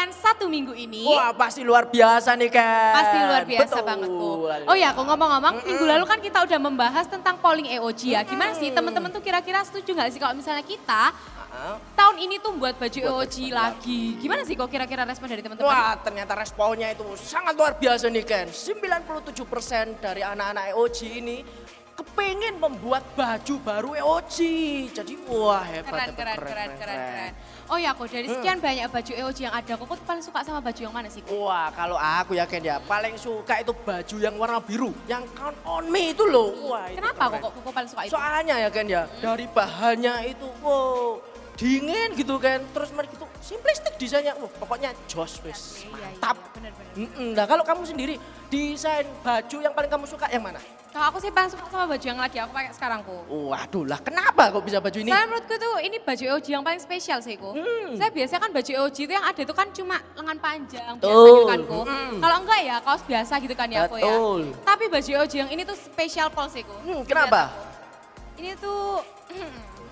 weekend 1 minggu ini. Wah pasti luar biasa nih Ken. Pasti luar biasa Betul. banget kok. Oh ya, kok ngomong-ngomong, minggu lalu kan kita udah membahas tentang polling EOG ya. Gimana sih teman-teman tuh kira-kira setuju nggak sih kalau misalnya kita tahun ini tuh buat baju EOG lagi. Gimana sih kok kira-kira respon dari teman-teman? Wah ternyata responnya itu sangat luar biasa nih Ken. 97% dari anak-anak EOG ini kepengen membuat baju baru EOG. Jadi wah hebat. Keren. Oh ya kok dari sekian banyak baju EOG yang ada, kok tuh paling suka sama baju yang mana sih? Wah kalau aku ya Ken ya paling suka itu baju yang warna biru. Yang Count on Me itu loh. Wah, itu Kenapa keren. kok paling suka itu? Soalnya ya Ken ya dari bahannya itu wow dingin gitu kan. Terus mereka itu simplistik desainnya. Wah pokoknya jos wes mantap. Bener. Nah kalau kamu sendiri desain baju yang paling kamu suka yang mana? Kalau aku sih paling suka sama baju yang lagi aku pakai sekarang kok. Waduh lah kenapa kok bisa baju ini? Saya menurutku tuh ini baju EOG yang paling spesial sih kok. Saya biasanya kan baju EOG itu yang ada itu kan cuma lengan panjang biasa gitu kan kok. Kalau enggak ya kaos biasa gitu kan ya kok ya. Betul. Tapi baju EOG yang ini tuh spesial pol sih kok. Kenapa? Ini tuh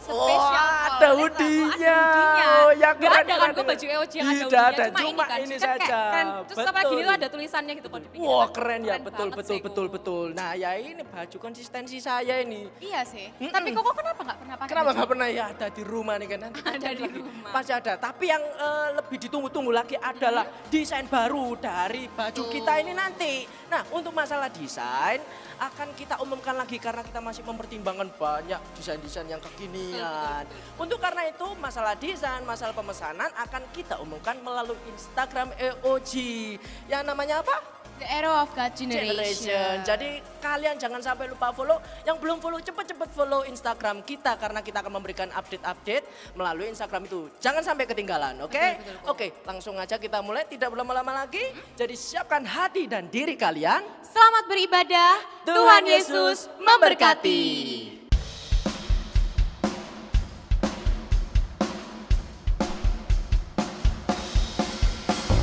spesial ada hoodie-nya. Oh, ya Gak keren, ada kan keren, kok baju EOG yang ada Tidak ada, hoodie-nya, cuma kan. ini Kan saja. kayak keren. Terus apa Betul. gini tuh ada tulisannya gitu kok di pinggir. Wah Kan keren ya, banget sih, kok. betul. Nah ya ini baju konsistensi saya ini. Iya sih. Tapi kok kenapa nggak pernah pakai? Kenapa baju? nggak pernah ya ada di rumah nih kan nanti Ada cari di lagi. rumah. Pasti ada. Tapi yang lebih ditunggu-tunggu lagi adalah desain baru dari baju kita ini nanti. Nah untuk masalah desain akan kita umumkan lagi karena kita masih mempertimbangkan banyak desain-desain yang kekinian. Untuk karena itu masalah desain, masalah pemesanan akan kita umumkan melalui Instagram EOG. Yang namanya apa? The Era of God Generation. Jadi kalian jangan sampai lupa follow. Yang belum follow cepet-cepet follow Instagram kita karena kita akan memberikan update-update melalui Instagram itu. Jangan sampai ketinggalan, oke? Betul, Oke, langsung aja kita mulai tidak berlama-lama lagi. Jadi siapkan hati dan diri kalian. Selamat beribadah. Tuhan Yesus memberkati.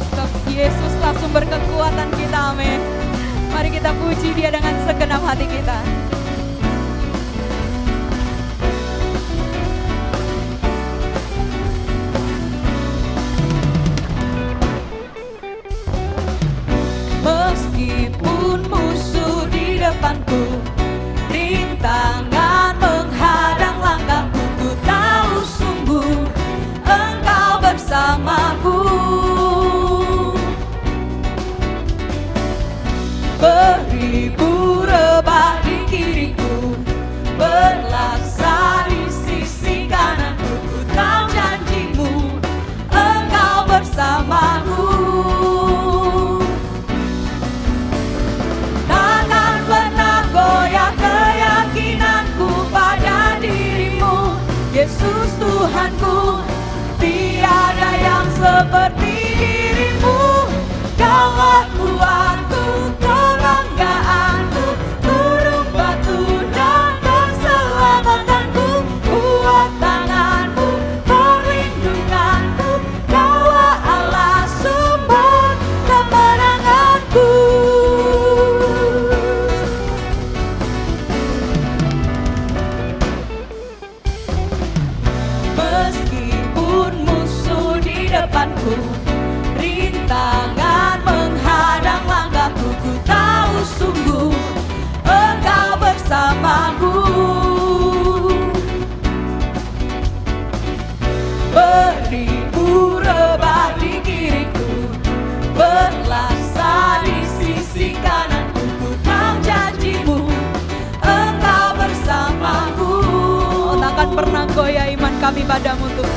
Stop, Yesuslah sumber kekuatan kita, amin. Mari kita puji Dia dengan segenap hati kita. Meskipun musuh di depanku, rintangan menghadang langkahku, ku tahu sungguh Engkau bersamaku. Beribu rebah di kiriku, berlaksa di sisi kananku, ku tahu janjimu Engkau bersamaku. Takkan pernah goyah keyakinanku pada dirimu, Yesus Tuhanku. Tiada yang seperti dirimu. Kaulah kuatku, kebanggaanku, turun batu dan keselamatanku, kuat tanganmu, perlindunganku, Kaulah Allah sumber kemenanganku. Meskipun musuh di depanku, rintangan menghadang langkahku, ku tahu sungguh Engkau bersamaku. Beribu rebah di kiriku, berlaksa di sisi kananku, ku tahu janjimu Engkau bersamaku. Oh, takkan pernah goyah iman kami padamu Tuhan.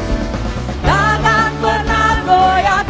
Takkan pernah goyah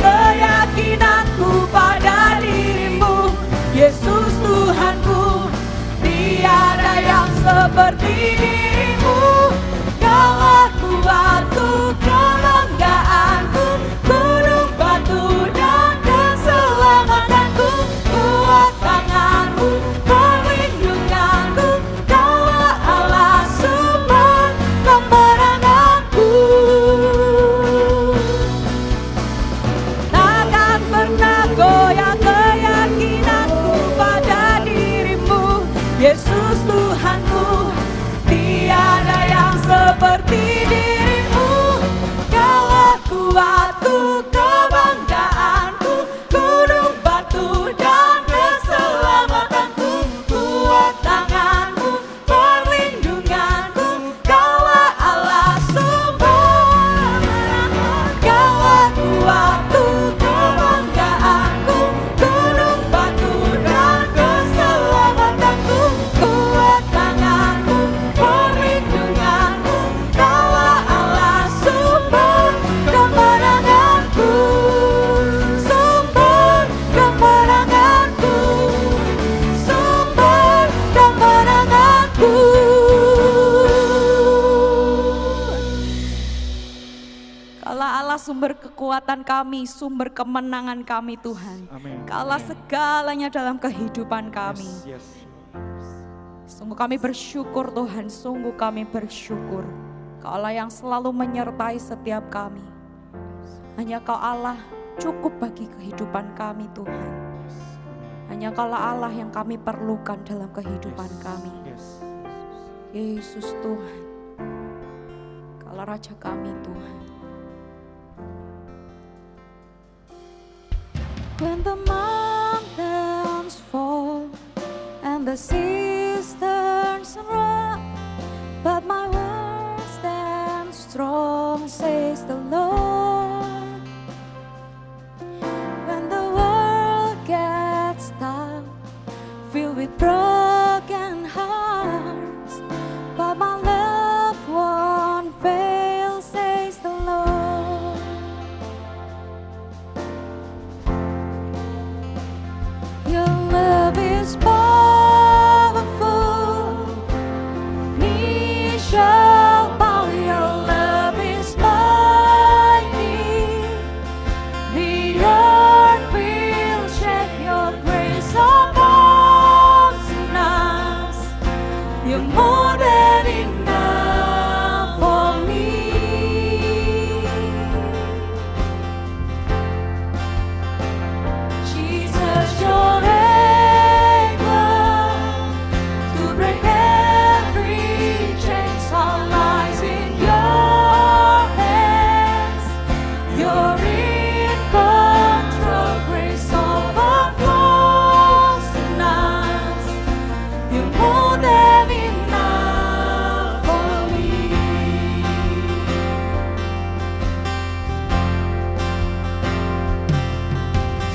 Kaulah Allah sumber kekuatan kami, sumber kemenangan kami Tuhan. Amin. Kaulah segalanya dalam kehidupan kami. Yes. Sungguh kami bersyukur Tuhan, sungguh kami bersyukur. Kaulah yang selalu menyertai setiap kami. Hanya Kau Allah cukup bagi kehidupan kami Tuhan. Hanya Kaulah Allah yang kami perlukan dalam kehidupan kami. Yes. Yesus Tuhan, Kaulah Raja kami Tuhan. When the mountains fall and the seas turn around, but my word stands strong, says the Lord. When the world gets tough, filled with broken hearts, but my love won't fail, says the Lord. Your love is powerful, knee shall bow. Your love is mighty, the earth will shake. Your grace abounds in us. You're more than enough for me. Jesus, you're able to break every chain. Our lives in your hands. You're in control. Grace overflows in us. You're more than enough for me.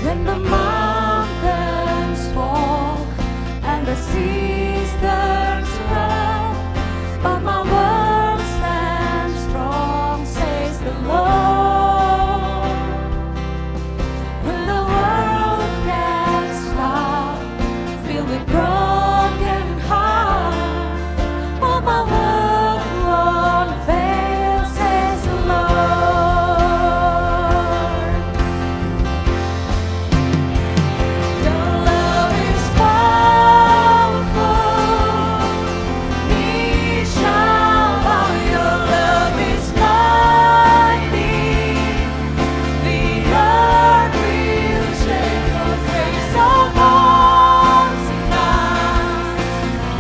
When the mountains fall and the seas turn around, but my word stands strong, says the Lord. When the world gets tough, filled with broken hearts, but my word won't fail, says the Lord. Your love is powerful, knee shall bow. Your love is mighty, the earth will shake. Your grace abounds in us.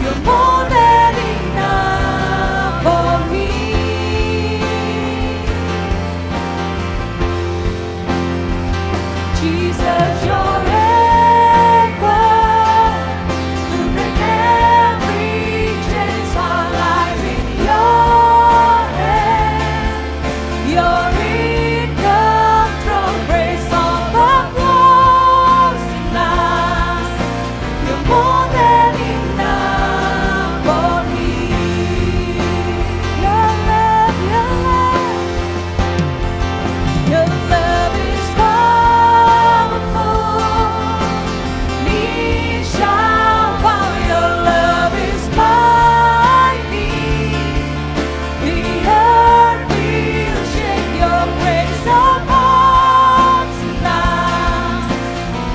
You're more than enough for me. Jesus, you're able to break every chain. Our lives in your hands. You're in control. Grace overflows in us. You're more than enough for me. Your love, your love is powerful. Knee shall bow. Your love is mighty, the earth will shake. Your grace abounds in us.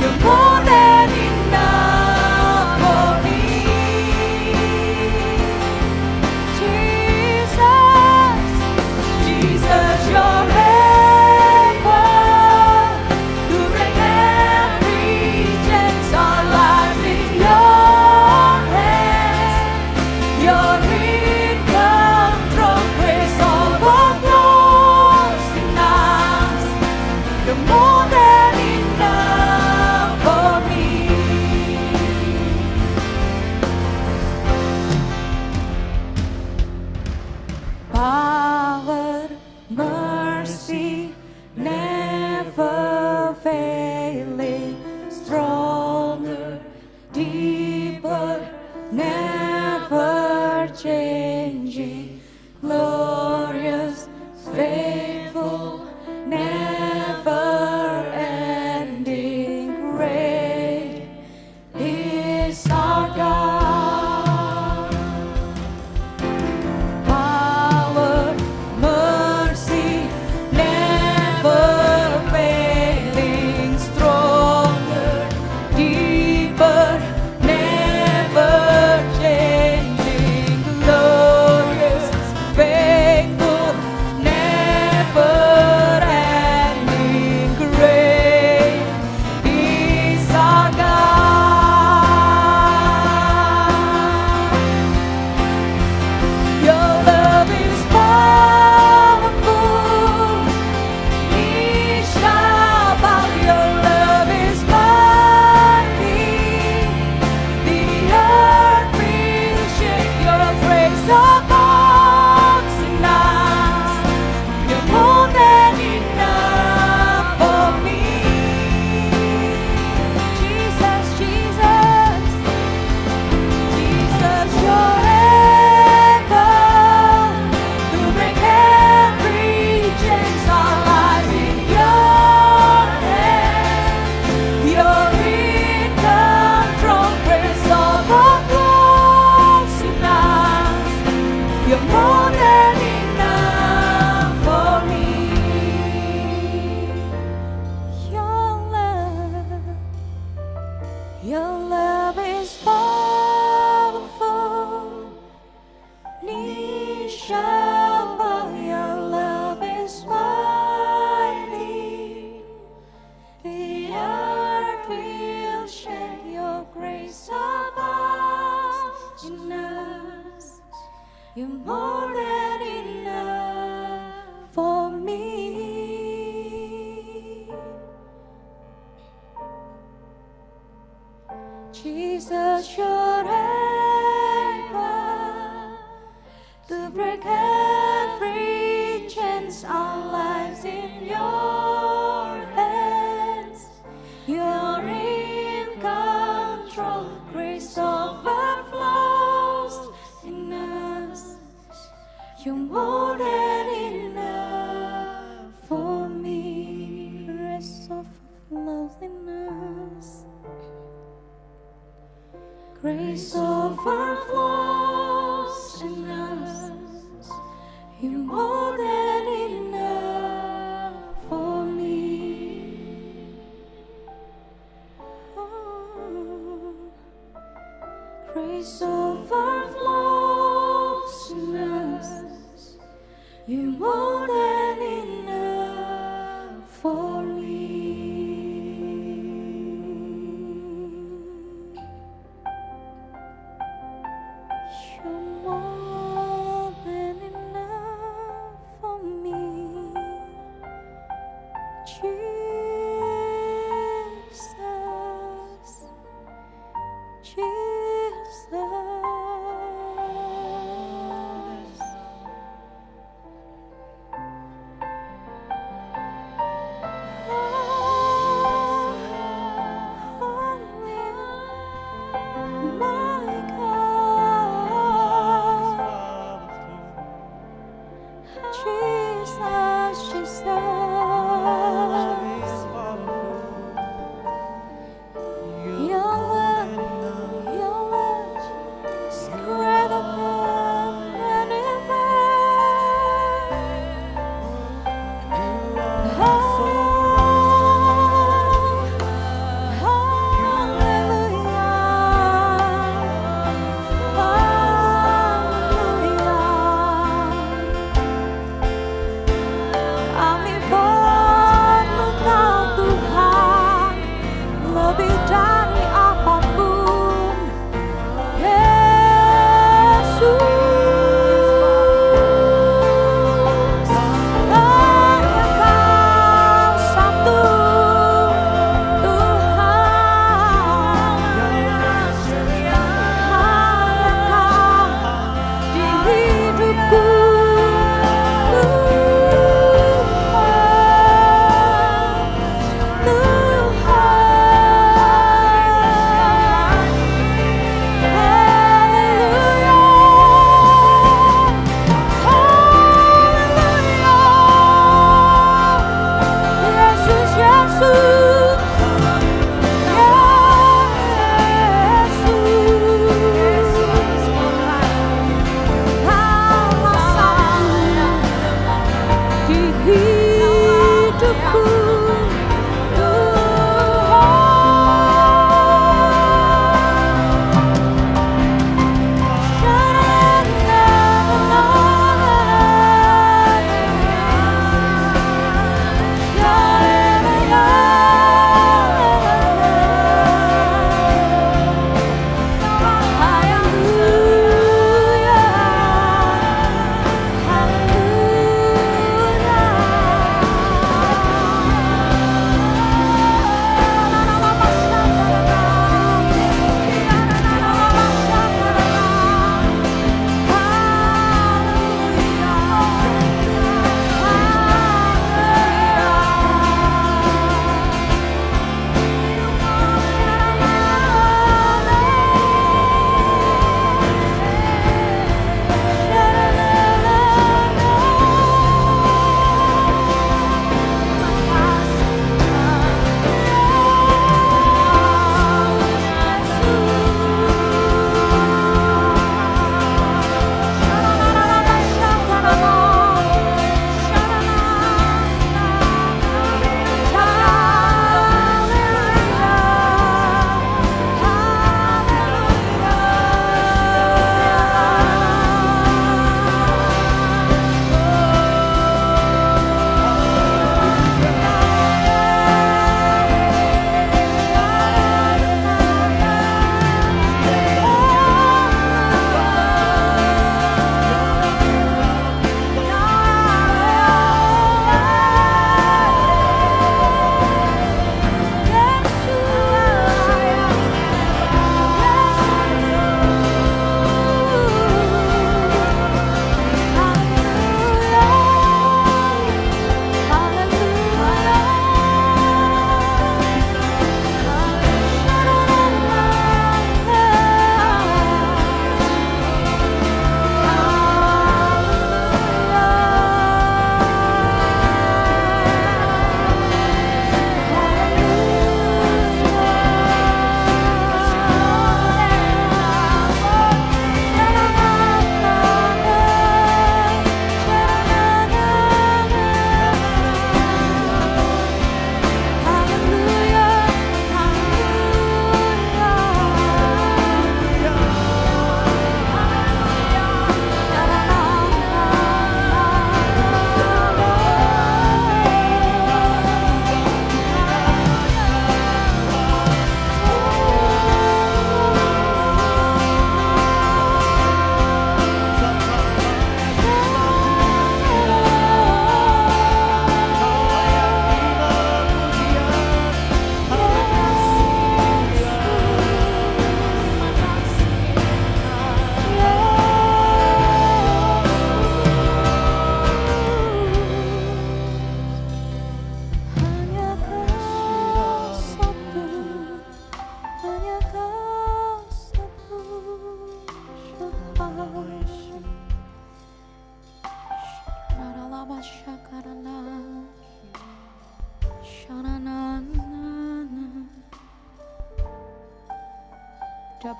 You're more than enough for me. Jesus, you're able to break every chain. Our lives in your hands. You're in control. Grace overflows in us. You're more than enough for me. Power, mercy, never failing, stronger, deeper, never changing, glorious, faithful, never ending, great is our God. Power, mercy, never Our lives in your hands. You're in control. Grace overflows in us. You're more than enough for me. Grace overflows in us. Grace overflows in us. You're more than enough for me. Oh, grace overflows in us. You're more than enough for me. You're more than enough for me, Jesus, Jesus. Oh, my God. Jesus, Jesus. Your love is greater than kami perlu Kau Tuhan, lebih dari apapun, Yesus. Hanya Kau satu Tuhan, hanya Kau di hidupku.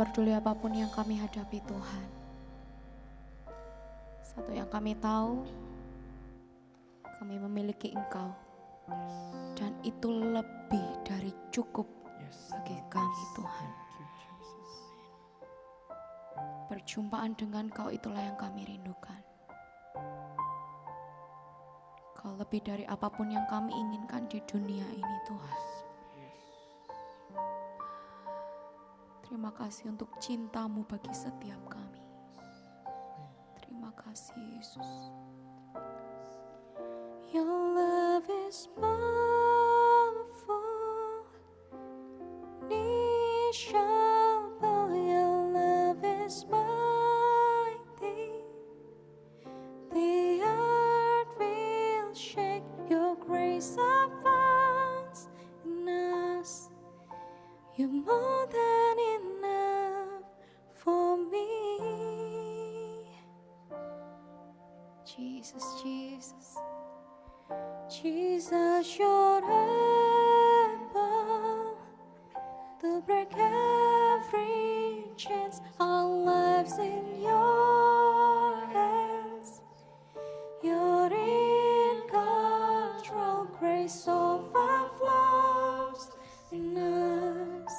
peduli apapun yang kami hadapi Tuhan. Satu yang kami tahu, kami memiliki Engkau. Dan itu lebih dari cukup bagi kami Tuhan. Perjumpaan dengan Kau itulah yang kami rindukan. Kau lebih dari apapun yang kami inginkan di dunia ini Tuhan. Terima kasih untuk cinta-Mu bagi setiap kami. Terima kasih Yesus. Your love is powerful. Knee shall bow. Your love is mighty. The earth will shake. Your grace abounds in us. You're more than enough for me. Jesus, Jesus, Jesus, you're able to break every chains. Our lives in your hands. You're in control. Grace overflows in us.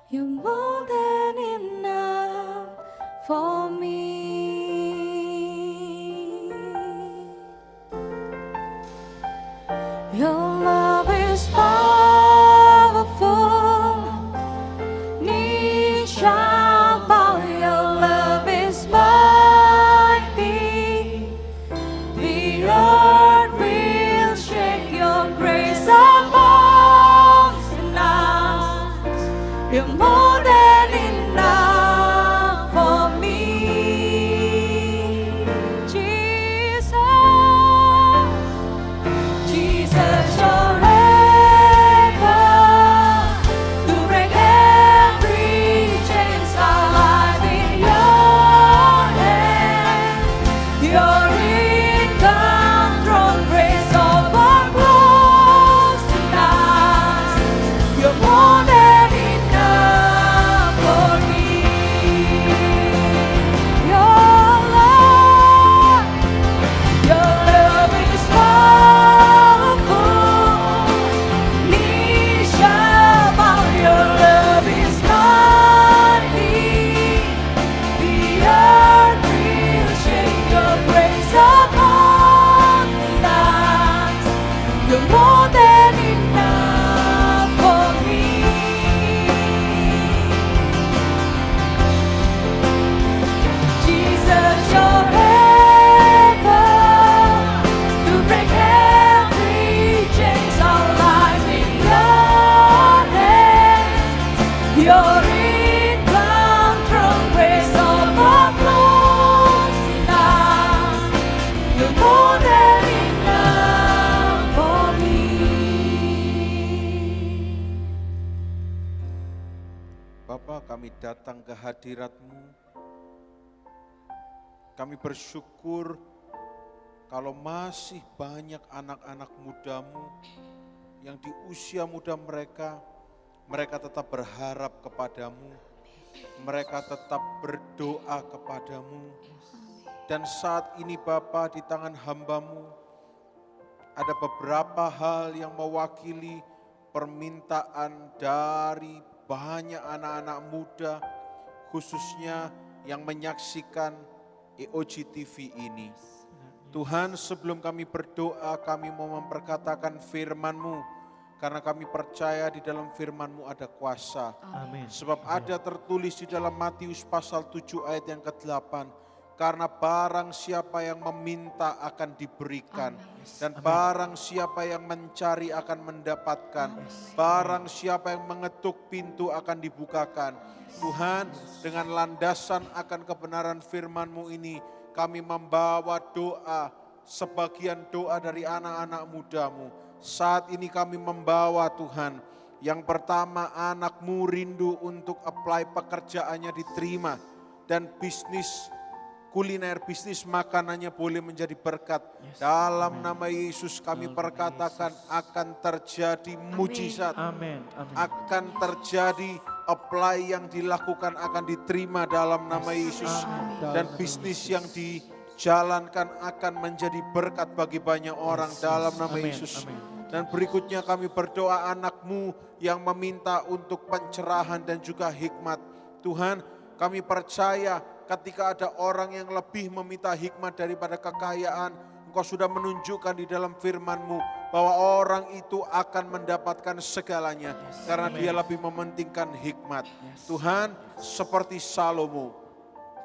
You're more than enough for me. Your love is powerful. Knees shall bow. Your love is mighty. The earth will shake. Your grace abounds in us. You're more than enough for me. Jesus, Jesus, you're able to break every chains. Our life in your hands. You're in control. Grace overflows in us. You're more than enough for me. Your love is powerful. Knees shall bow. Your love is mighty. The earth will shake. Your grace abounds in us. You're more than enough for me. Jesus, you're able to break every chains. Our lives in your hands. You're in control. Grace overflows in us. You're more than enough for me. Bapa, kami datang ke hadirat-Mu. Kami bersyukur kalau masih banyak anak-anak muda-Mu yang di usia muda mereka tetap berharap kepadamu, mereka tetap berdoa kepadamu. Dan saat ini Bapa, di tangan hamba-Mu ada beberapa hal yang mewakili permintaan dari banyak anak-anak muda, khususnya yang menyaksikan EOG TV ini. Tuhan, sebelum kami berdoa, kami mau memperkatakan firman-Mu, karena kami percaya di dalam firman-Mu ada kuasa. Amin. Sebab ada tertulis di dalam Matius pasal 7 ayat yang ke-8, karena barang siapa yang meminta akan diberikan, dan barang siapa yang mencari akan mendapatkan, barang siapa yang mengetuk pintu akan dibukakan. Tuhan, dengan landasan akan kebenaran firman-Mu ini, kami membawa doa, sebagian doa dari anak-anak muda-Mu. Saat ini kami membawa Tuhan, yang pertama anak-Mu rindu untuk apply pekerjaannya diterima, dan bisnis kuliner, bisnis makanannya boleh menjadi berkat. Dalam nama Yesus kami perkatakan akan terjadi mujizat, akan terjadi apply yang dilakukan akan diterima dalam nama Yesus. Dan bisnis yang dijalankan akan menjadi berkat bagi banyak orang dalam nama Yesus. Dan berikutnya kami berdoa anak-Mu yang meminta untuk pencerahan dan juga hikmat. Tuhan, kami percaya ketika ada orang yang lebih meminta hikmat daripada kekayaan, Engkau sudah menunjukkan di dalam firman-Mu bahwa orang itu akan mendapatkan segalanya karena dia lebih mementingkan hikmat. Tuhan, seperti Salomo,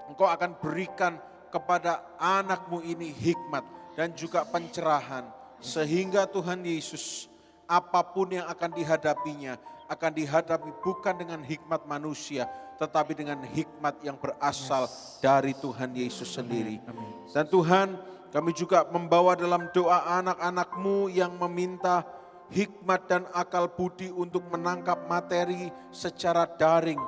Engkau akan berikan kepada anak-Mu ini hikmat dan juga pencerahan. Sehingga Tuhan Yesus, apapun yang akan dihadapinya, akan dihadapi bukan dengan hikmat manusia, tetapi dengan hikmat yang berasal dari Tuhan Yesus sendiri. Dan Tuhan, kami juga membawa dalam doa anak-anak-Mu yang meminta hikmat dan akal budi untuk menangkap materi secara daring.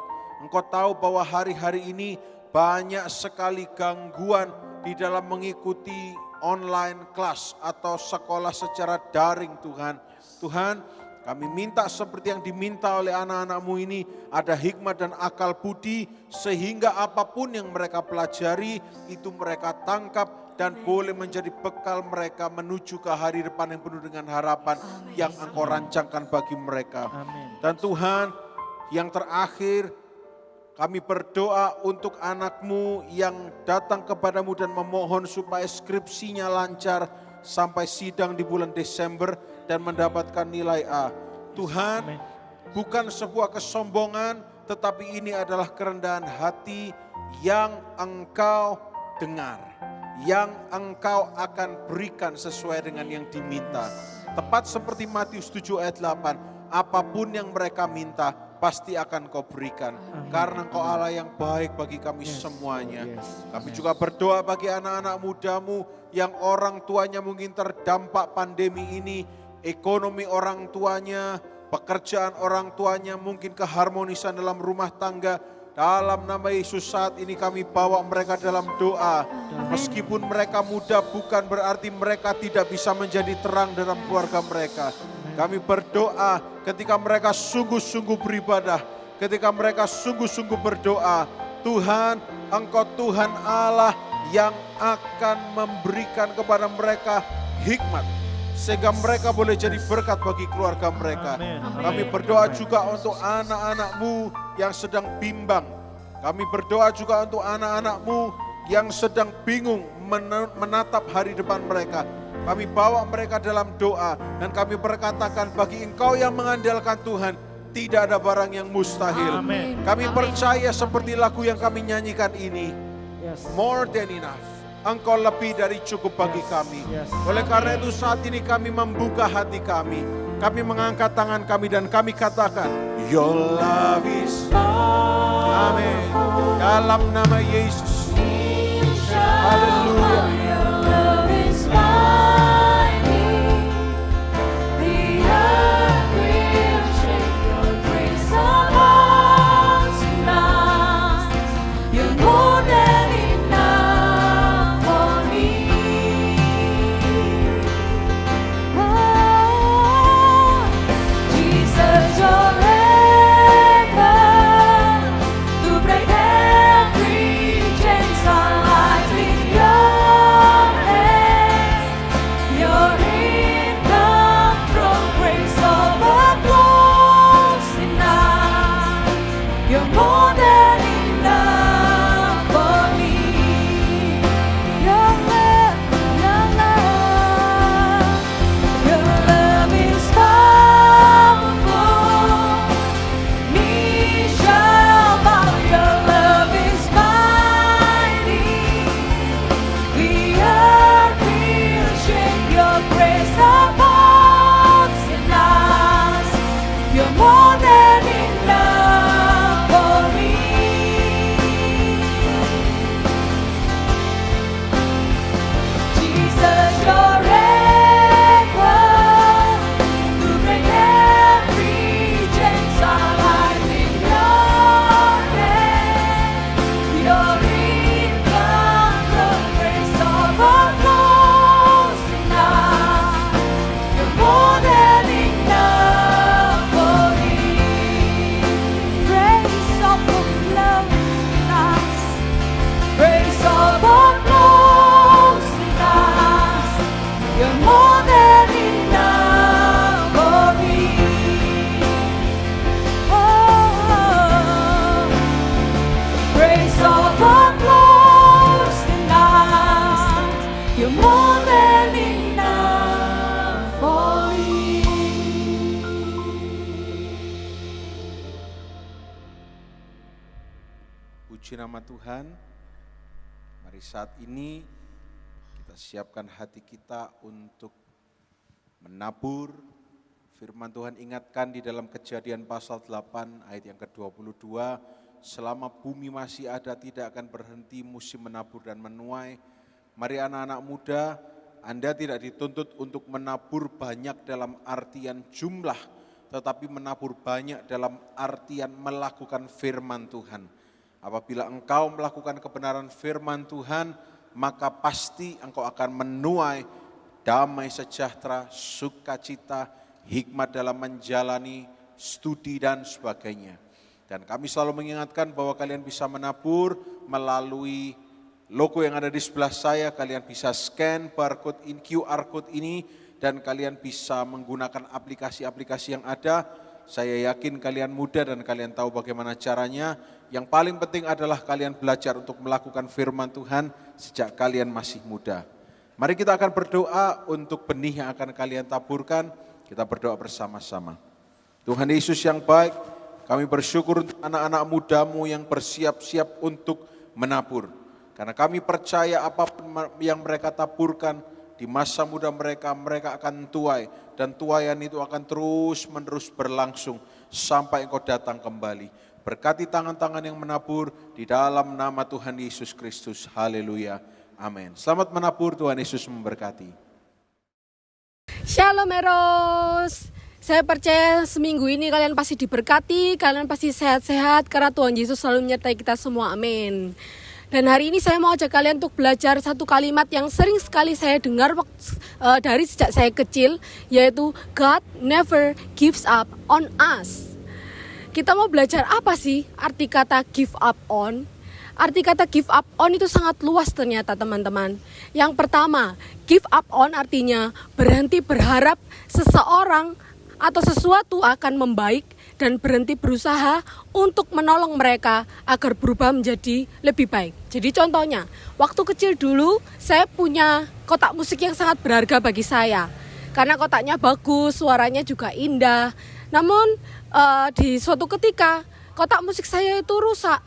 Engkau tahu bahwa hari-hari ini banyak sekali gangguan di dalam mengikuti online class atau sekolah secara daring Tuhan. Tuhan, kami minta seperti yang diminta oleh anak-anak-Mu ini, ada hikmat dan akal budi sehingga apapun yang mereka pelajari itu mereka tangkap dan boleh menjadi bekal mereka menuju ke hari depan yang penuh dengan harapan yang Engkau rancangkan bagi mereka. Dan Tuhan, yang terakhir, kami berdoa untuk anak-Mu yang datang kepadamu dan memohon supaya skripsinya lancar sampai sidang di bulan Desember dan mendapatkan nilai A. Tuhan, bukan sebuah kesombongan, tetapi ini adalah kerendahan hati yang Engkau dengar, yang Engkau akan berikan sesuai dengan yang diminta. Tepat seperti Matius 7 ayat 8, apapun yang mereka minta, pasti akan Kau berikan. Karena Engkau Allah yang baik bagi kami semuanya. Kami juga berdoa bagi anak-anak muda-Mu yang orang tuanya mungkin terdampak pandemi ini. Ekonomi orang tuanya, pekerjaan orang tuanya, mungkin keharmonisan dalam rumah tangga. Dalam nama Yesus saat ini kami bawa mereka dalam doa. Meskipun mereka muda bukan berarti mereka tidak bisa menjadi terang dalam keluarga mereka. Kami berdoa ketika mereka sungguh-sungguh beribadah, ketika mereka sungguh-sungguh berdoa, Tuhan, Engkau Tuhan Allah yang akan memberikan kepada mereka hikmat, sehingga mereka boleh jadi berkat bagi keluarga mereka. Kami berdoa juga untuk anak-anak-Mu yang sedang bimbang. Kami berdoa juga untuk anak-anak-Mu yang sedang bingung menatap hari depan mereka. Kami bawa mereka dalam doa dan kami berkatakan bagi Engkau yang mengandalkan Tuhan, tidak ada barang yang mustahil. Kami percaya seperti lagu yang kami nyanyikan ini, more than enough. Engkau lebih dari cukup bagi kami. Oleh karena itu saat ini kami membuka hati kami. Kami mengangkat tangan kami dan kami katakan, Your love is more. Amin. Dalam nama Yesus. Haleluya. Your Puji nama Tuhan. Mari saat ini kita siapkan hati kita untuk menabur. Firman Tuhan ingatkan di dalam Kejadian pasal 8 ayat yang ke-22, selama bumi masih ada tidak akan berhenti musim menabur dan menuai. Mari anak-anak muda, Anda tidak dituntut untuk menabur banyak dalam artian jumlah, tetapi menabur banyak dalam artian melakukan firman Tuhan. Apabila engkau melakukan kebenaran firman Tuhan, maka pasti engkau akan menuai damai sejahtera, sukacita, hikmat dalam menjalani studi dan sebagainya. Dan kami selalu mengingatkan bahwa kalian bisa menabur melalui logo yang ada di sebelah saya. Kalian bisa scan barcode QR code ini dan kalian bisa menggunakan aplikasi-aplikasi yang ada. Saya yakin kalian muda dan kalian tahu bagaimana caranya. Yang paling penting adalah kalian belajar untuk melakukan firman Tuhan sejak kalian masih muda. Mari kita akan berdoa untuk benih yang akan kalian taburkan. Kita berdoa bersama-sama. Tuhan Yesus yang baik, kami bersyukur untuk anak-anak mudamu yang bersiap-siap untuk menabur. Karena kami percaya apapun yang mereka taburkan di masa muda mereka, mereka akan tuai. Dan tuaian itu akan terus-menerus berlangsung sampai engkau datang kembali. Berkati tangan-tangan yang menabur di dalam nama Tuhan Yesus Kristus. Haleluya. Amin. Selamat menabur, Tuhan Yesus memberkati. Shalom Eros. Saya percaya seminggu ini kalian pasti diberkati, kalian pasti sehat-sehat karena Tuhan Yesus selalu menyertai kita semua, amin. Dan hari ini saya mau ajak kalian untuk belajar satu kalimat yang sering sekali saya dengar dari sejak saya kecil, yaitu God never gives up on us. Kita mau belajar apa sih arti kata give up on? Arti kata give up on itu sangat luas ternyata teman-teman. Yang pertama, give up on artinya berhenti berharap seseorang atau sesuatu akan membaik dan berhenti berusaha untuk menolong mereka agar berubah menjadi lebih baik. Jadi contohnya, waktu kecil dulu saya punya kotak musik yang sangat berharga bagi saya. Karena kotaknya bagus, suaranya juga indah. Namun di suatu ketika kotak musik saya itu rusak.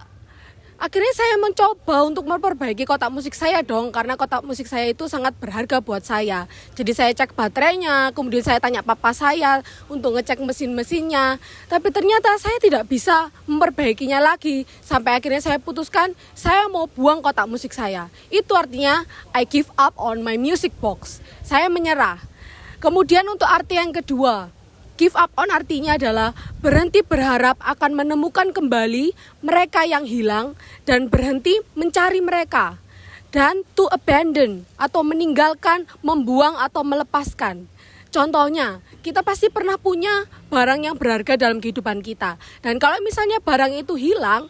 Akhirnya saya mencoba untuk memperbaiki kotak musik saya dong, karena kotak musik saya itu sangat berharga buat saya. Jadi saya cek baterainya, kemudian saya tanya papa saya untuk ngecek mesin-mesinnya. Tapi ternyata saya tidak bisa memperbaikinya lagi. Sampai akhirnya saya putuskan saya mau buang kotak musik saya. Itu artinya I give up on my music box. Saya menyerah. Kemudian untuk arti yang kedua, give up on artinya adalah berhenti berharap akan menemukan kembali mereka yang hilang dan berhenti mencari mereka. Dan to abandon atau meninggalkan, membuang atau melepaskan. Contohnya, kita pasti pernah punya barang yang berharga dalam kehidupan kita. Dan kalau misalnya barang itu hilang,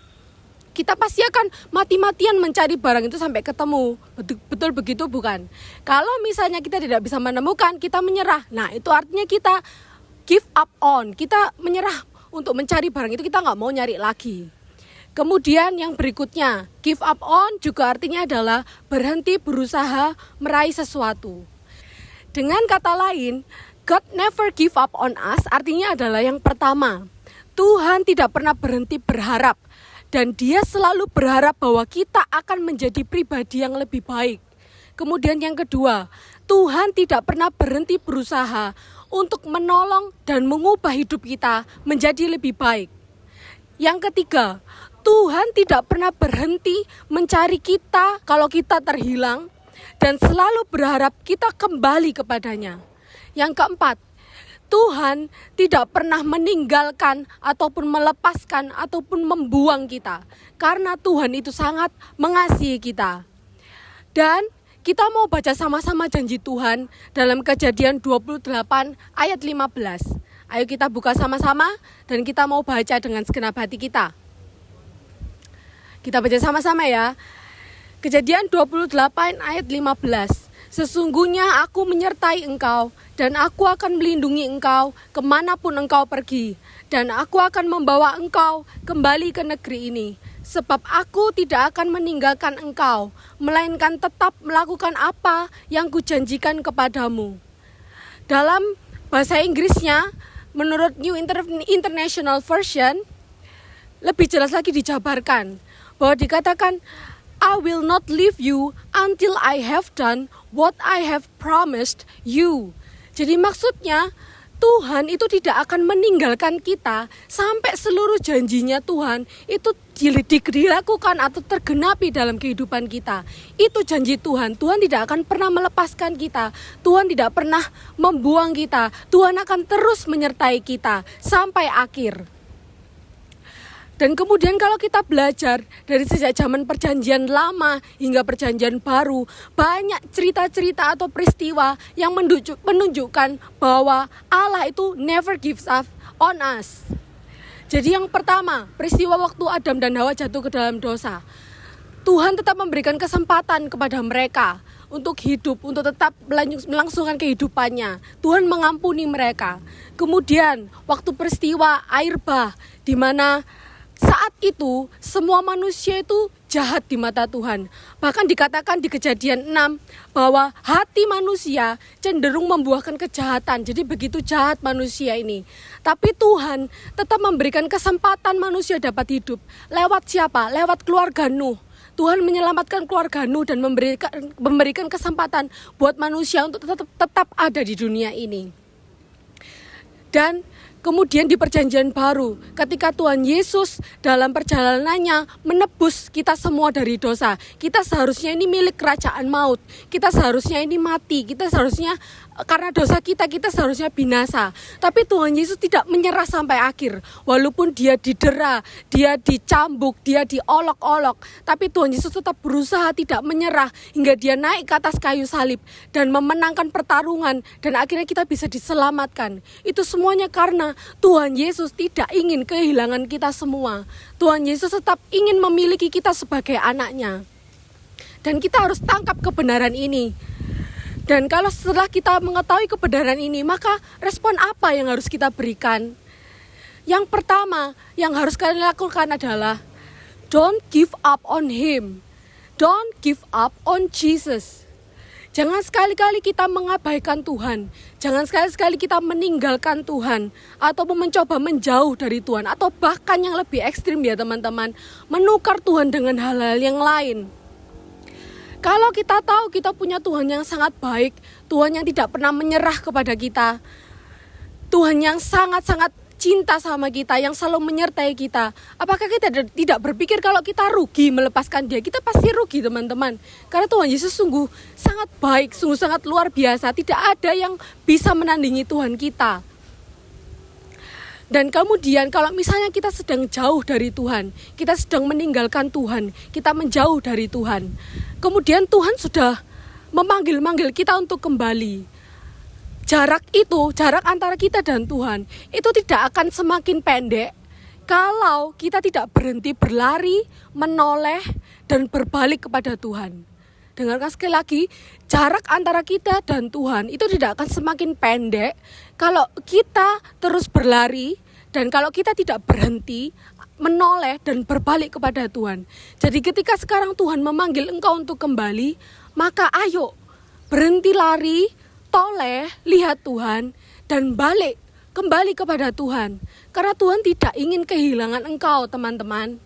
kita pasti akan mati-matian mencari barang itu sampai ketemu. Betul begitu bukan? Kalau misalnya kita tidak bisa menemukan, kita menyerah. Nah, itu artinya kita give up on, kita menyerah untuk mencari barang itu, kita nggak mau nyari lagi. Kemudian yang berikutnya, give up on juga artinya adalah berhenti berusaha meraih sesuatu. Dengan kata lain, God never give up on us artinya adalah yang pertama, Tuhan tidak pernah berhenti berharap dan Dia selalu berharap bahwa kita akan menjadi pribadi yang lebih baik. Kemudian yang kedua, Tuhan tidak pernah berhenti berusaha untuk menolong dan mengubah hidup kita menjadi lebih baik. Yang ketiga, Tuhan tidak pernah berhenti mencari kita kalau kita terhilang dan selalu berharap kita kembali kepadanya. Yang keempat, Tuhan tidak pernah meninggalkan ataupun melepaskan ataupun membuang kita karena Tuhan itu sangat mengasihi kita. Dan kita mau baca sama-sama janji Tuhan dalam Kejadian 28 ayat 15. Ayo kita buka sama-sama dan kita mau baca dengan segenap hati kita. Kita baca sama-sama ya. Kejadian 28 ayat 15. Sesungguhnya aku menyertai engkau dan aku akan melindungi engkau kemanapun engkau pergi. Dan aku akan membawa engkau kembali ke negeri ini. Sebab aku tidak akan meninggalkan engkau, melainkan tetap melakukan apa yang kujanjikan kepadamu. Dalam bahasa Inggrisnya, menurut New International Version, lebih jelas lagi dijabarkan bahwa dikatakan, I will not leave you until I have done what I have promised you. Jadi maksudnya Tuhan itu tidak akan meninggalkan kita sampai seluruh janjinya Tuhan itu dilakukan atau tergenapi dalam kehidupan kita. Itu janji Tuhan. Tuhan tidak akan pernah melepaskan kita. Tuhan tidak pernah membuang kita. Tuhan akan terus menyertai kita sampai akhir. Dan kemudian kalau kita belajar dari sejak zaman perjanjian lama hingga perjanjian baru, banyak cerita-cerita atau peristiwa yang menunjukkan bahwa Allah itu never gives up on us. Jadi yang pertama, peristiwa waktu Adam dan Hawa jatuh ke dalam dosa. Tuhan tetap memberikan kesempatan kepada mereka untuk hidup, untuk tetap melangsungkan kehidupannya. Tuhan mengampuni mereka. Kemudian waktu peristiwa air bah, di mana saat itu semua manusia itu jahat di mata Tuhan. Bahkan dikatakan di Kejadian 6 bahwa hati manusia cenderung membuahkan kejahatan. Jadi begitu jahat manusia ini. Tapi Tuhan tetap memberikan kesempatan manusia dapat hidup. Lewat siapa? Lewat keluarga Nuh. Tuhan menyelamatkan keluarga Nuh dan memberikan kesempatan buat manusia untuk tetap ada di dunia ini. Dan kemudian di perjanjian baru, ketika Tuhan Yesus dalam perjalanannya menebus kita semua dari dosa. Kita seharusnya ini milik kerajaan maut. Kita seharusnya ini mati. Kita seharusnya, karena dosa kita seharusnya binasa. Tapi Tuhan Yesus tidak menyerah sampai akhir. Walaupun dia didera, dia dicambuk, dia diolok-olok. Tapi Tuhan Yesus tetap berusaha tidak menyerah hingga dia naik ke atas kayu salib dan memenangkan pertarungan. Dan akhirnya kita bisa diselamatkan. Itu semuanya karena Tuhan Yesus tidak ingin kehilangan kita semua. Tuhan Yesus tetap ingin memiliki kita sebagai anaknya. Dan kita harus tangkap kebenaran ini. Dan kalau setelah kita mengetahui kebenaran ini, maka respon apa yang harus kita berikan? Yang pertama yang harus kalian lakukan adalah don't give up on Him. Don't give up on Jesus. Jangan sekali-kali kita mengabaikan Tuhan. Jangan sekali-kali kita meninggalkan Tuhan. Atau mencoba menjauh dari Tuhan. Atau bahkan yang lebih ekstrim ya teman-teman. Menukar Tuhan dengan hal-hal yang lain. Kalau kita tahu kita punya Tuhan yang sangat baik. Tuhan yang tidak pernah menyerah kepada kita. Tuhan yang sangat-sangat cinta sama kita, yang selalu menyertai kita. Apakah kita tidak berpikir kalau kita rugi melepaskan Dia? Kita pasti rugi teman-teman. Karena Tuhan Yesus sungguh sangat baik, sungguh sangat luar biasa. Tidak ada yang bisa menandingi Tuhan kita. Dan kemudian kalau misalnya kita sedang jauh dari Tuhan, kita sedang meninggalkan Tuhan, kita menjauh dari Tuhan. Kemudian Tuhan sudah memanggil-manggil kita untuk kembali. Jarak antara kita dan Tuhan, itu tidak akan semakin pendek kalau kita tidak berhenti berlari, menoleh, dan berbalik kepada Tuhan. Dengarkan sekali lagi, jarak antara kita dan Tuhan itu tidak akan semakin pendek kalau kita terus berlari, dan kalau kita tidak berhenti, menoleh, dan berbalik kepada Tuhan. Jadi ketika sekarang Tuhan memanggil engkau untuk kembali, maka ayo berhenti lari, toleh, lihat Tuhan, dan kembali kepada Tuhan. Karena Tuhan tidak ingin kehilangan engkau, teman-teman.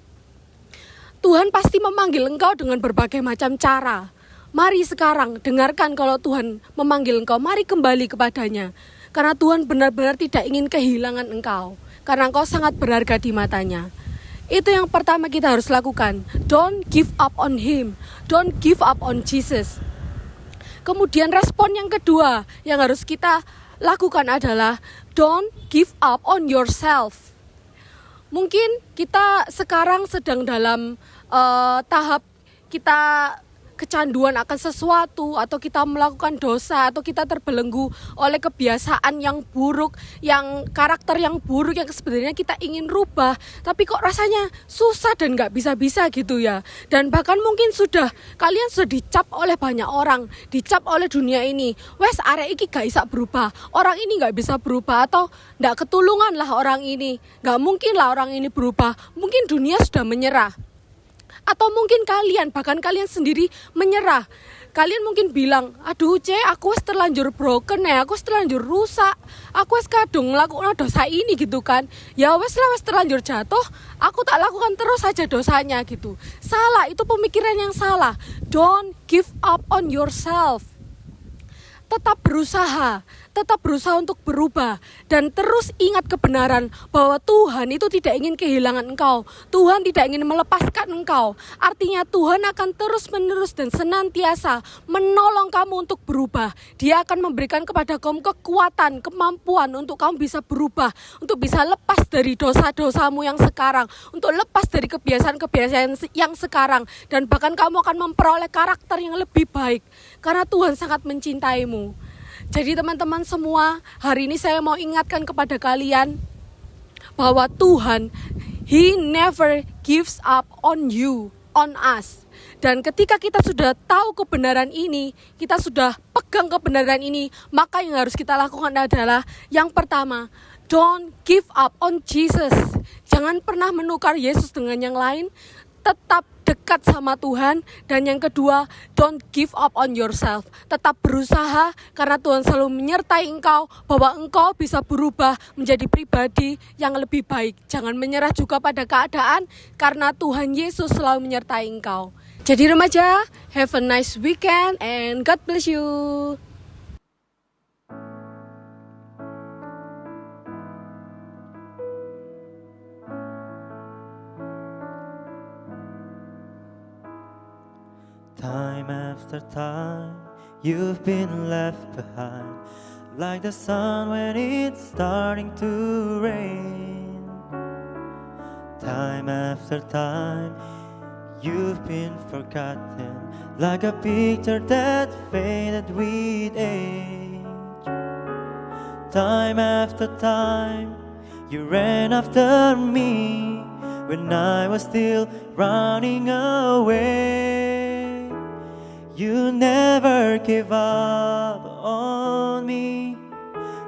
Tuhan pasti memanggil engkau dengan berbagai macam cara. Mari sekarang dengarkan kalau Tuhan memanggil engkau, mari kembali kepadanya. Karena Tuhan benar-benar tidak ingin kehilangan engkau. Karena engkau sangat berharga di matanya. Itu yang pertama kita harus lakukan. Don't give up on Him. Don't give up on Jesus. Kemudian respon yang kedua yang harus kita lakukan adalah don't give up on yourself. Mungkin kita sekarang sedang dalam tahap kita kecanduan akan sesuatu, atau kita melakukan dosa, atau kita terbelenggu oleh kebiasaan yang buruk, yang karakter yang buruk yang sebenarnya kita ingin rubah, tapi kok rasanya susah dan gak bisa-bisa gitu ya. Dan bahkan mungkin kalian sudah dicap oleh banyak orang, dicap oleh dunia ini, wes arek iki gak bisa berubah, orang ini gak bisa berubah, atau gak ketulungan lah orang ini, gak mungkin lah orang ini berubah, mungkin dunia sudah menyerah. Atau mungkin bahkan kalian sendiri menyerah. Kalian mungkin bilang, aduh C, aku wis terlanjur broken ya, aku wis terlanjur rusak, aku wis kadung ngelakukan dosa ini gitu kan. Ya wis lah, wis terlanjur jatuh, aku tak lakukan terus saja dosanya gitu. Salah, itu pemikiran yang salah. Don't give up on yourself. Tetap berusaha untuk berubah dan terus ingat kebenaran bahwa Tuhan itu tidak ingin kehilangan engkau. Tuhan tidak ingin melepaskan engkau. Artinya Tuhan akan terus-menerus dan senantiasa menolong kamu untuk berubah. Dia akan memberikan kepada kamu kekuatan, kemampuan untuk kamu bisa berubah, untuk bisa lepas dari dosa-dosamu yang sekarang, untuk lepas dari kebiasaan-kebiasaan yang sekarang, dan bahkan kamu akan memperoleh karakter yang lebih baik karena Tuhan sangat mencintaimu. Jadi teman-teman semua, hari ini saya mau ingatkan kepada kalian bahwa Tuhan, He never gives up on you, on us. Dan ketika kita sudah tahu kebenaran ini, kita sudah pegang kebenaran ini, maka yang harus kita lakukan adalah yang pertama, don't give up on Jesus. Jangan pernah menukar Yesus dengan yang lain. Tetap dekat sama Tuhan. Dan yang kedua, don't give up on yourself. Tetap berusaha karena Tuhan selalu menyertai engkau, bahwa engkau bisa berubah menjadi pribadi yang lebih baik. Jangan menyerah juga pada keadaan karena Tuhan Yesus selalu menyertai engkau. Jadi remaja, have a nice weekend and God bless you. Time after time, you've been left behind, like the sun when it's starting to rain. Time after time, you've been forgotten, like a picture that faded with age. Time after time, you ran after me when I was still running away. You never gave up on me.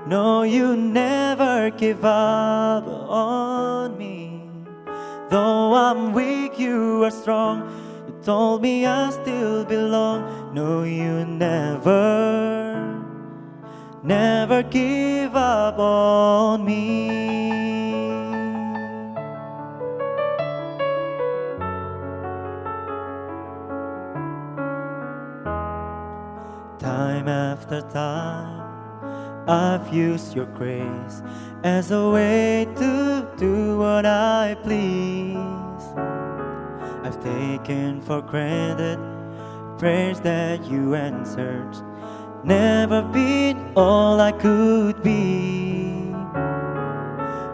No, you never gave up on me. Though I'm weak, you are strong. You told me I still belong. No, you never give up on me. Time after time, I've used your grace as a way to do what I please. I've taken for granted prayers that you answered, never been all I could be.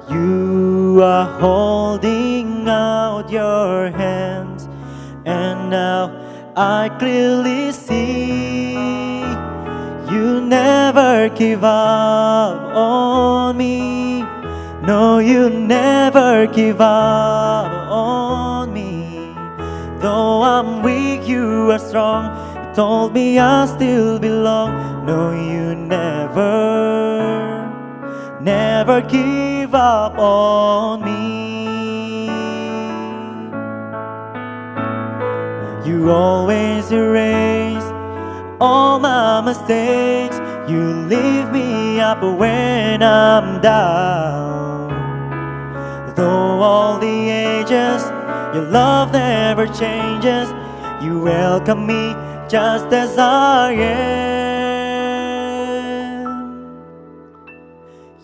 You are holding out your hands, and now I clearly see. You never give up on me. No, you never give up on me. Though I'm weak, you are strong. You told me I still belong. No, you never give up on me. You always erase all my mistakes. You lift me up when I'm down. Though all the ages, your love never changes. You welcome me just as I am.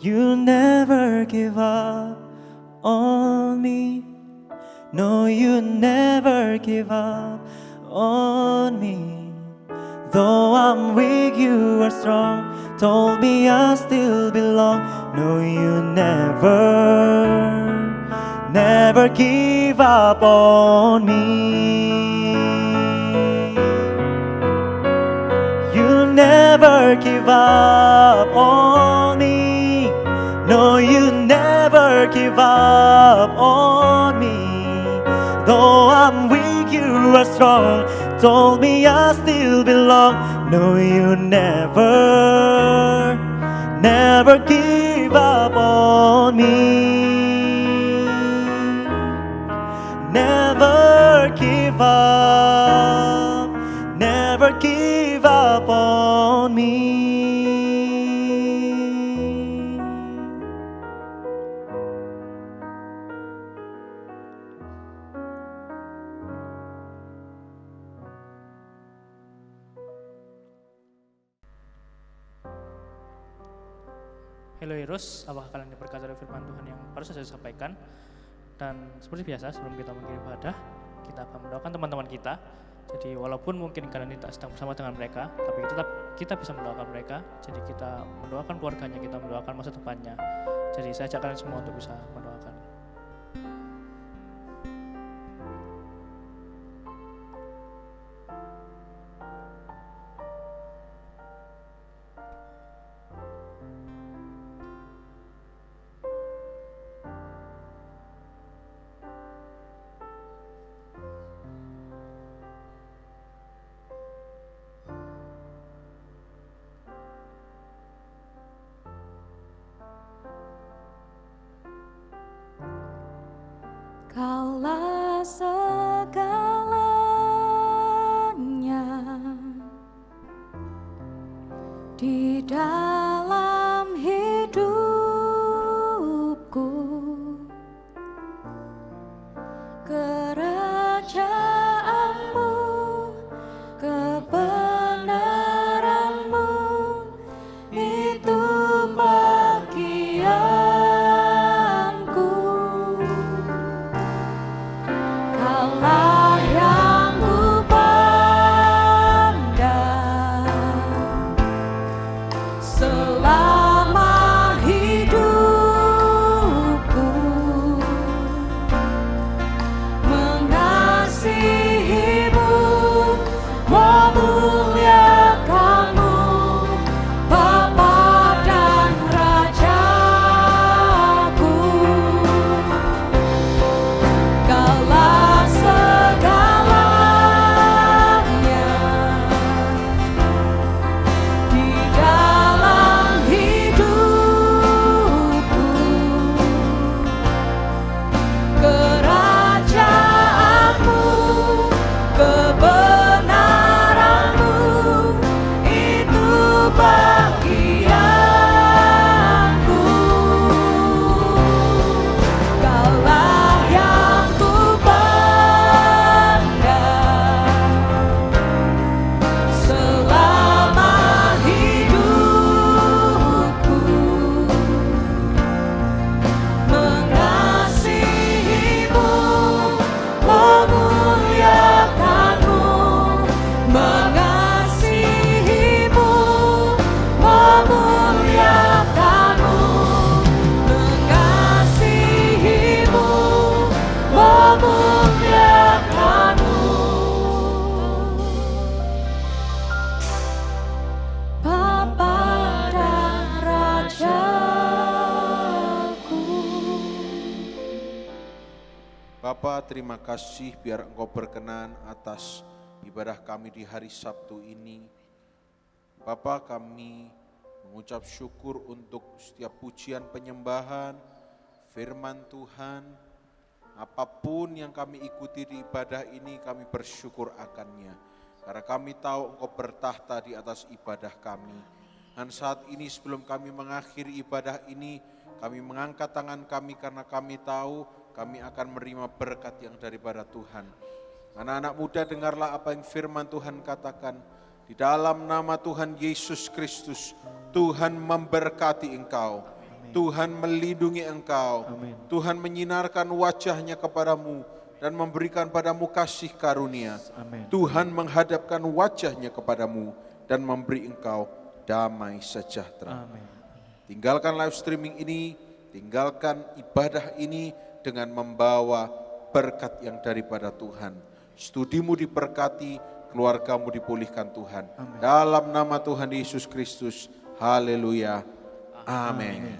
You never give up on me. No, you never give up on me. Though I'm weak, you are strong. Told me I still belong. No, you never give up on me. You never give up on me. No, you never give up on me. Though I'm weak, you are strong. Told me I still belong. No, you never give up on me. Never give up, never give terus apakah kalian diberkati oleh firman Tuhan yang baru saja saya sampaikan. Dan seperti biasa sebelum kita mengirim ibadah, kita akan mendoakan teman-teman kita. Jadi walaupun mungkin kalian tidak sedang bersama dengan mereka, tapi tetap kita bisa mendoakan mereka. Jadi kita mendoakan keluarganya, kita mendoakan masa depannya. Jadi saya ajak kalian semua untuk bisa mendoakan. Kaulah segalanya di dalam hidupku, kerajaanmu, kebenaranmu itu bagianku. Kaulah yang kupandang selama hidupku, mengasihimu, memuliakanmu, Bapa dan Rajaku. Kaulah segalanya di dalam hidupku, kerajaanmu, kebenaranmu itu bagianku. Kaulah yang kupandang selama hidupku, mengasihimu, memuliakanmu, mengasihimu, memuliakanmu, mengasihimu, memuliakanmu, Bapa dan Rajaku. Bapa, terima kasih biar Engkau berkenan atas ibadah kami di hari Sabtu ini. Bapa, kami mengucap syukur untuk setiap pujian penyembahan, firman Tuhan. Apapun yang kami ikuti di ibadah ini, kami bersyukur akannya. Karena kami tahu Engkau bertahta di atas ibadah kami. Dan saat ini sebelum kami mengakhiri ibadah ini, kami mengangkat tangan kami karena kami tahu kami akan menerima berkat yang daripada Tuhan. Anak-anak muda, dengarlah apa yang firman Tuhan katakan. Di dalam nama Tuhan Yesus Kristus, Tuhan memberkati engkau. Tuhan melindungi engkau. Tuhan menyinarkan wajahnya kepadamu dan memberikan padamu kasih karunia. Tuhan menghadapkan wajahnya kepadamu dan memberi engkau damai sejahtera. Tinggalkan live streaming ini, tinggalkan ibadah ini dengan membawa berkat yang daripada Tuhan. Studimu diberkati, keluargamu dipulihkan Tuhan. Dalam nama Tuhan Yesus Kristus, haleluya, amin.